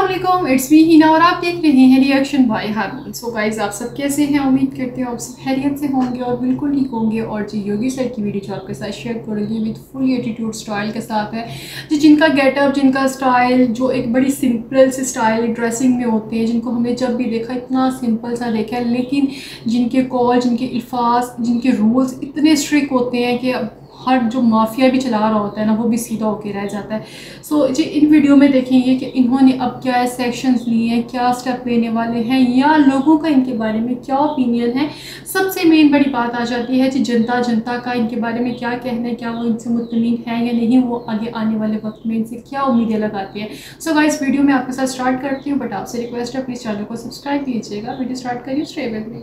अस्सलाम it's me Hina और आप देख रहे हैं reaction by hormone. So guys, आप सब कैसे हैं? उम्मीद करते हैं आप सब खैरियत से होंगे और बिल्कुल ठीक होंगे। और जी, योगी सर की वीडियो जो आपके साथ शेयर करूँगी विद फुल एटीट्यूड स्टाइल के साथ है, जी जिनका गेटअप, जिनका स्टाइल जो एक बड़ी सिंपल से स्टाइल ड्रेसिंग में होते हैं, जिनको हमने जब भी देखा इतना सिंपल सा देखा है, लेकिन जिनके कॉल, जिनके अल्फाज, जिनके रूल्स इतने स्ट्रिक्ट होते हैं कि हर जो माफिया भी चला रहा होता है ना, वो भी सीधा होके रह जाता है। सो जी, इन वीडियो में देखेंगे कि इन्होंने अब क्या सेक्शंस लिए हैं, क्या स्टेप लेने वाले हैं, या लोगों का इनके बारे में क्या ओपिनियन है। सबसे मेन बड़ी बात आ जाती है जी, जनता का इनके बारे में क्या कहना है, क्या वो इनसे मुतमिन है या नहीं, वो आगे आने वाले वक्त में इनसे क्या उम्मीदें लगाते हैं। सो गाइस, वीडियो में आपके साथ स्टार्ट करती हूँ, बट आपसे रिक्वेस्ट है प्लीज़ चैनल को सब्सक्राइब कीजिएगा। वीडियो स्टार्ट करिए, स्टे विद मी।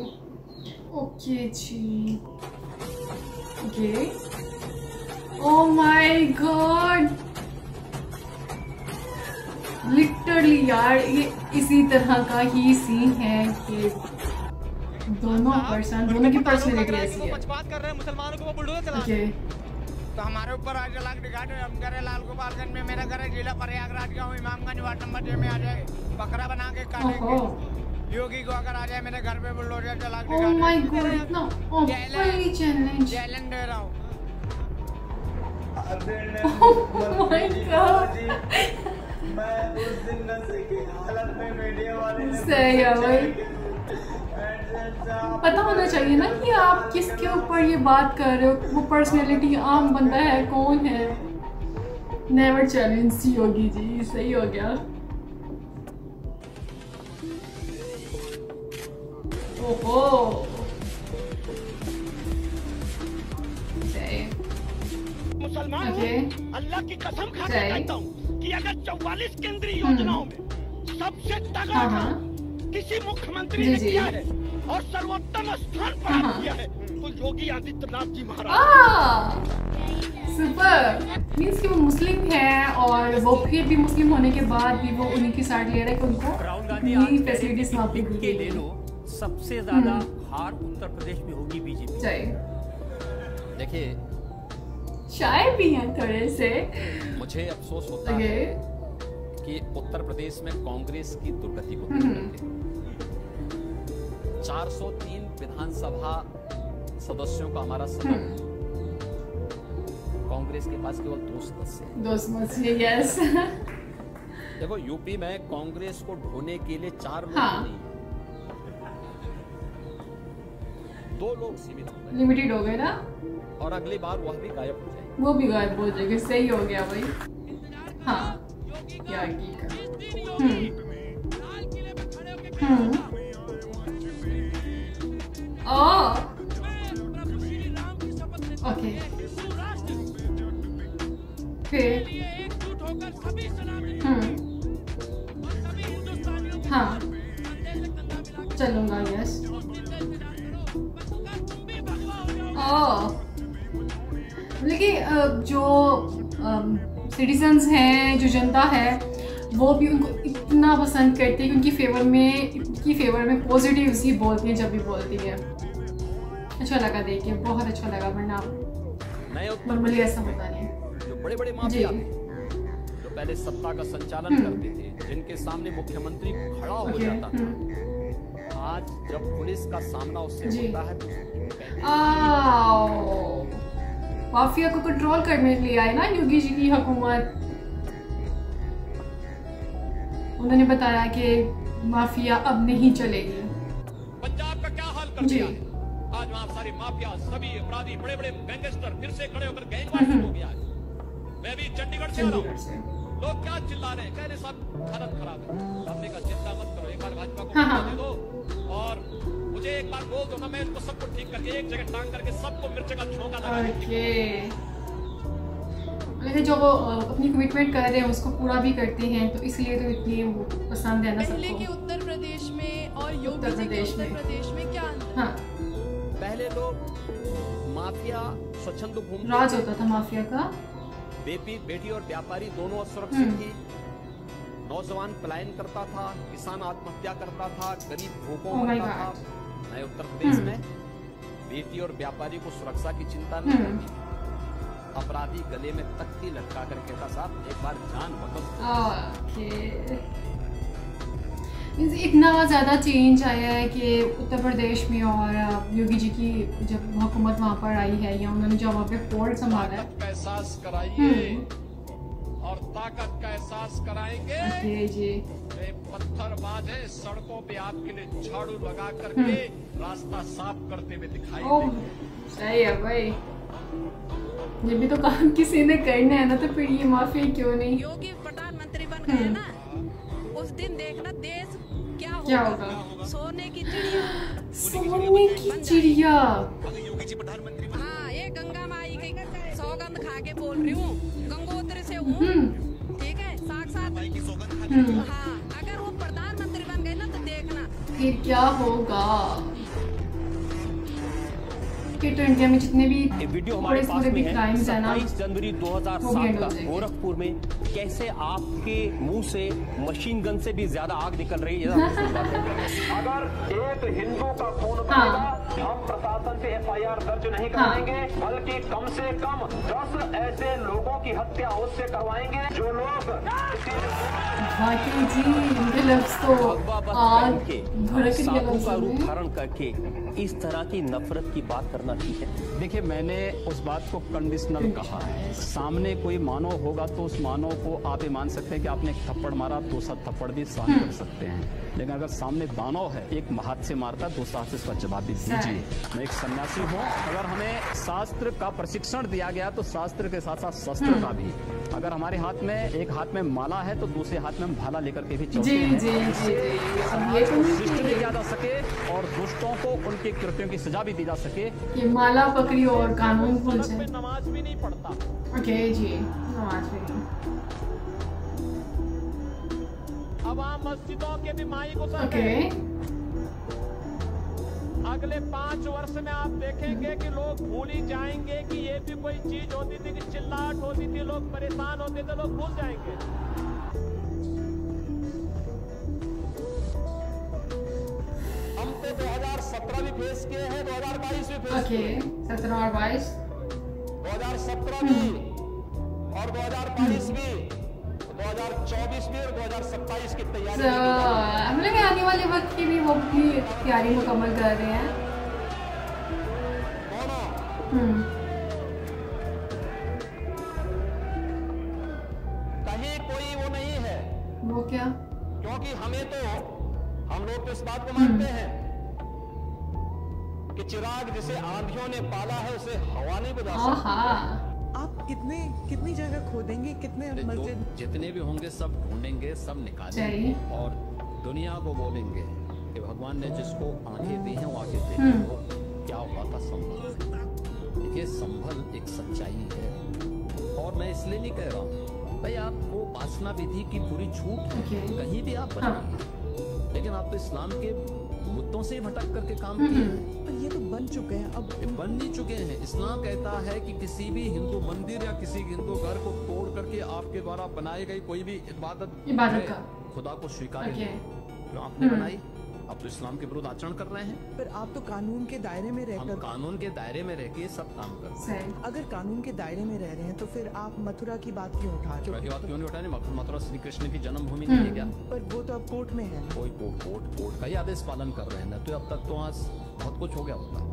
ओके जी, okay. Oh my God! Literally यार, ये इसी तरह का ही सीन है कि दोनों की पर्सनैलिटी ऐसी है। बात कर रहे हैं मुसलमानों को वो बुलडोजर चला okay. तो हमारे ऊपर आज लाख दिखाते हम कह रहे लाल गोपालगंज में मेरा घर है, जिला प्रयागराज का हूँ, इमामगंज वार्ड नंबर 6 में आ जाए, बकरा बना के काटेंगे। योगी को अगर आ जाए मेरे घर पे बुलडोजर चला के oh my God, इतना चैलेंज दे रहा हूँ। oh my God, मैं उस दिन नशे की हालत में मीडिया वाले सही है भाई। पता होना चाहिए ना कि आप किसके ऊपर ये बात कर रहे हो, वो पर्सनैलिटी आम बंदा है, कौन है। नेवर चैलेंज योगी जी, सही हो गया। ओहो, मुसलमान अल्लाह की कसम खा के कहता हूँ कि अगर 44 केंद्रीय योजनाओं में सबसे तगड़ा किसी मुख्यमंत्री ने किया है और सर्वोत्तम स्थान पर किया है तो योगी आदित्यनाथ जी महाराज। सुपर। मीन्स कि वो मुस्लिम है और वो फिर भी मुस्लिम होने के बाद भी वो उन्हीं की साइड ले रहे हैं कि उनको फैसिलिटीज वहाँ पे दी गई। सबसे ज्यादा हार उत्तर प्रदेश में होगी बीजेपी। देखिए, शायद भी हैं थोड़े से। मुझे अफसोस होता है कि उत्तर प्रदेश में कांग्रेस की दुर्गति होती है। 403 विधानसभा सदस्यों का हमारा सदन, कांग्रेस के पास केवल 2 सदस्य। यस। देखो, यूपी में कांग्रेस को ढोने के लिए 4 लोग नहीं, 2 लोग सीमित हो गए, लिमिटेड हो गए ना, और अगली बार वह भी गायब हो जाए। वो भी गायब हो जाएगा। सही हो गया भाई। हाँ, क्या ओके, फिर हाँ चलूंगा। यस। लेकिन जो सिटीजन्स हैं, जो जनता है, वो भी उनको इतना पसंद करती है कि उनकी फेवर में पॉजिटिव ही बोलती हैं जब भी बोलती है। अच्छा लगा देख के, बहुत अच्छा लगा, वरना नॉर्मली ऐसा होता नहीं है। जो बड़े माफिया जो पहले सत्ता का संचालन करते थे, जिनके सामने मुख्यमंत्री खड़ा हो जाता था, आज जब पुलिस का सामना उससे होता है तो माफिया को कंट्रोल करने के लिए आए ना योगी जी की हुकूमत। उन्होंने बताया कि माफिया अब नहीं चलेगी। पंजाब का क्या हाल कर दिया है? आज वहाँ सारी माफिया, सभी अपराधी, बड़े गैंगस्टर फिर से खड़े होकर गैंगवार हो गया है। मैं भी चंडीगढ़ से आ रहा हूँ, लोग क्या चिल्ला रहे हैं, कह रहे सब हालत खराब है। हमने कहा चिंता मत करो, एक बार भाजपा को दे दो और मुझे एक बार बोल दो ना, मैं इसको सबको ठीक करके एक जगह टांग करके सबको मिर्च का झोंका लगा दूंगा। लेकिन जो वो अपनी कमिटमेंट कर रहे हैं उसको पूरा भी करते हैं, तो इसलिए तो इतनी वो पसंद है ना सबको। पहले के उत्तर प्रदेश में और योगी जी के उत्तर प्रदेश में क्या अंतर? हाँ, पहले लोग माफिया स्वच्छंद घूमते, राज होता था माफिया का। बेटी और व्यापारी दोनों असुरक्षित थी, नौजवान पलायन करता था, किसान आत्महत्या करता था, गरीब भूखों मरता था। नए उत्तर प्रदेश में बेटी और व्यापारी को सुरक्षा की चिंता नहीं रहती। अपराधी गले में तख्ती लटका कर कहता साहब एक बार जान बदल। इतना ज़्यादा चेंज आया है कि उत्तर प्रदेश में, और योगी जी की जब हुकूमत वहाँ पर आई है या उन्होंने जब वहाँ पे होल्ड संभाला है, ताकत का एहसास कराइए और ताकत का एहसास कराएंगे। जी वे पत्थरबाज है, सड़कों पे आपके लिए झाड़ू लगा करके रास्ता साफ करते हुए दिखाई ओह देंगे। सही है भाई, ये भी तो काम किसी ने करना है ना, तो फिर ये माफी क्यों नहीं। योगी प्रधानमंत्री बन गए ना, उस दिन देखना देश क्या होगा। सोने की चिड़िया, सोने की चिड़िया। हाँ ये गंगा माई की सौगंध खा के बोल रही हूँ, गंगोत्री से हूँ, ठीक है, साक्षात। हाँ अगर वो प्रधानमंत्री बन गए ना तो देखना फिर क्या होगा। तो इंडिया में जितने भी ये वीडियो हमारे पास में है। क्राइम्स है ना, 27 जनवरी 2007 का गोरखपुर में कैसे आपके मुंह से मशीन गन से भी ज्यादा आग निकल रही है। अगर एक हिंदू का खून बहेगा, हम प्रशासन से FIR दर्ज नहीं कराएंगे, बल्कि कम से कम 10 ऐसे लोगों की हत्या उससे करवाएंगे जो लोग जी इनके लफ्ज़ तो आग भड़क के सांपों लफ्ज़ का रूप हैं। धारण करके इस तरह की नफरत की बात करना ठीक है। देखिए मैंने उस बात को कंडीशनल कहा है। सामने कोई मानव होगा तो उस मानव को आप ये मान सकते हैं कि आपने एक थप्पड़ मारा, दूसरा थप्पड़ भी सहन कर सकते हैं, लेकिन अगर सामने दानव है, एक हाथ से मारता है, दूसरा हाथ से इसका जवाब भी दीजिए। मैं एक सन्यासी हूँ, अगर हमें शास्त्र का प्रशिक्षण दिया गया तो शास्त्र के साथ साथ शस्त्र का भी। अगर हमारे हाथ में एक हाथ में माला है तो दूसरे हाथ में हम भाला लेकर के भी चलते जी हैं। जी जी अब ये तो शिष्ट भी नहीं किया जा सके और दुष्टों को उनके कृत्यों की सजा भी दी जा सके। कि माला पकड़ी और कानून भूल सड़क पे जाए। नमाज भी नहीं पढ़ता। ओके जी, नमाज भी नहीं। अब आप मस्जिदों के भी माइक उतर ओके गए। अगले 5 वर्ष में आप देखेंगे कि लोग भूल ही जाएंगे कि ये भी कोई चीज होती थी, कि चिल्लाहट होती थी, लोग परेशान होते थे, लोग भूल जाएंगे। हम तो 2017 भी फेस किए हैं, 2022 भी फेस ओके 17 और 22 2017 भी और 2022 भी, 2024 भी और 2027 की तैयारी हम लोग आने वाले वक्त की भी वो अपनी तैयारी मुकम्मल कर रहे हैं। कहीं कोई वो नहीं है, वो क्या? क्योंकि हम लोग तो इस बात को मानते हैं कि चिराग जिसे आंधियों ने पाला है उसे हवा नहीं बुझा सकती। आहा आप कितनी जगह खोदेंगे, कितने मस्जिद? जितने भी होंगे सब ढूंढेंगे, सब निकालेंगे और दुनिया को बोलेंगे कि भगवान ने जिसको आंखें दी हैं वो आंखें देखी, वो क्या हुआ था संभल। देखिए संभल एक सच्चाई है और मैं इसलिए नहीं कह रहा हूँ भाई आपको वासना विधि की पूरी छूट है, कहीं भी आप बनाइए, लेकिन आप तो इस्लाम के मुद्दों से भटक करके काम किए हैं। पर ये तो बन चुके हैं, अब ये बन नहीं चुके हैं। इस्लाम कहता है कि किसी भी हिंदू मंदिर या किसी हिंदू घर को तोड़ करके आपके द्वारा बनाई गई कोई भी इबादत का खुदा को स्वीकार ओके जो आपने बनाई, आप तो इस्लाम के विरुद्ध आचरण कर रहे हैं। पर आप तो कानून के दायरे में हम रहकर, कानून के दायरे में रह के सब काम कर रहे हैं। सही। अगर कानून के दायरे में रह रहे हैं तो फिर आप मथुरा की बात क्यों उठा रहे मथुरा की हो? बात क्यों नहीं उठाने? मथुरा श्री कृष्ण की जन्मभूमि नहीं है क्या? पर वो तो अब कोर्ट में है। कोई कोर्ट का ही आदेश पालन कर रहे हैं ना, तो अब तक तो आज बहुत कुछ हो गया होता।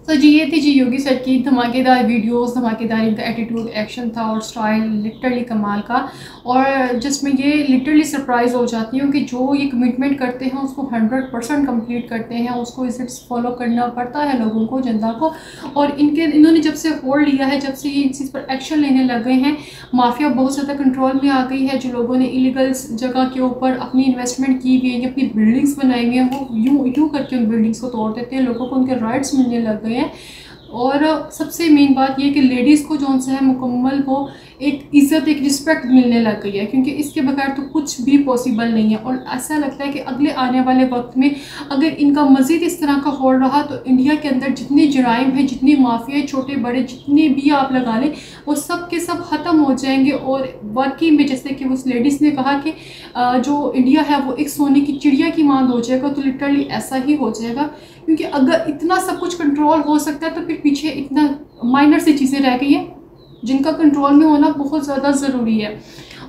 तो जी ये थी जी योगी सर की धमाकेदार वीडियोस, धमाकेदार इनका एटीट्यूड, एक्शन था और स्टाइल लिटरली कमाल का। और जिसमें ये लिटरली सरप्राइज हो जाती हूँ कि जो ये कमिटमेंट करते हैं उसको 100% कंप्लीट करते हैं, उसको इसे फॉलो करना पड़ता है लोगों को, जनता को। और इन्होंने जब से होल्ड लिया है, जब से ये इस चीज़ पर एक्शन लेने लग गए हैं, माफिया बहुत ज़्यादा कंट्रोल में आ गई है। जो लोगों ने इलीगल जगह के ऊपर अपनी इन्वेस्टमेंट की हुई है, अपनी बिल्डिंग्स बनाई हुई हैं, वो यूँ करके उन बिल्डिंग्स को तोड़ देते हैं, लोगों को उनके राइट्स मिलने लग गए हैं। और सबसे मेन बात ये कि लेडीज़ को जो है मुकम्मल वो एक इज़्ज़त, एक रिस्पेक्ट मिलने लग गई है, क्योंकि इसके बगैर तो कुछ भी पॉसिबल नहीं है। और ऐसा लगता है कि अगले आने वाले वक्त में अगर इनका मज़ीद इस तरह का होल्ड रहा तो इंडिया के अंदर जितने जराइम हैं, जितने माफिया छोटे बड़े जितने भी आप लगा लें, वो सब के सब ख़त्म हो जाएंगे। और वाकई में जैसे कि उस लेडीज़ ने कहा कि जो इंडिया है वो एक सोने की चिड़िया की मांद हो जाएगा, तो लिटरली ऐसा ही हो जाएगा। क्योंकि अगर इतना सब कुछ कंट्रोल हो सकता है तो फिर पीछे इतना माइनर सी चीज़ें रह गई हैं जिनका कंट्रोल में होना बहुत ज़्यादा ज़रूरी है।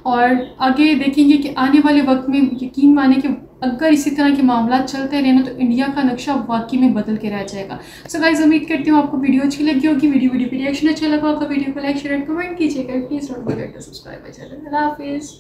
और आगे देखेंगे कि आने वाले वक्त में यकीन माने कि अगर इसी तरह के मामला चलते रहे ना तो इंडिया का नक्शा वाकई में बदल के रह जाएगा। सो गाइस, उम्मीद करती हूँ आपको वीडियो अच्छी लगी होगी। वीडियो पे रिएक्शन अच्छा लगा होगा, वीडियो को लाइक शेयर एंड कमेंट कीजिएगा। Please don't forget to subscribe my channel. अल्लाह हाफिज़।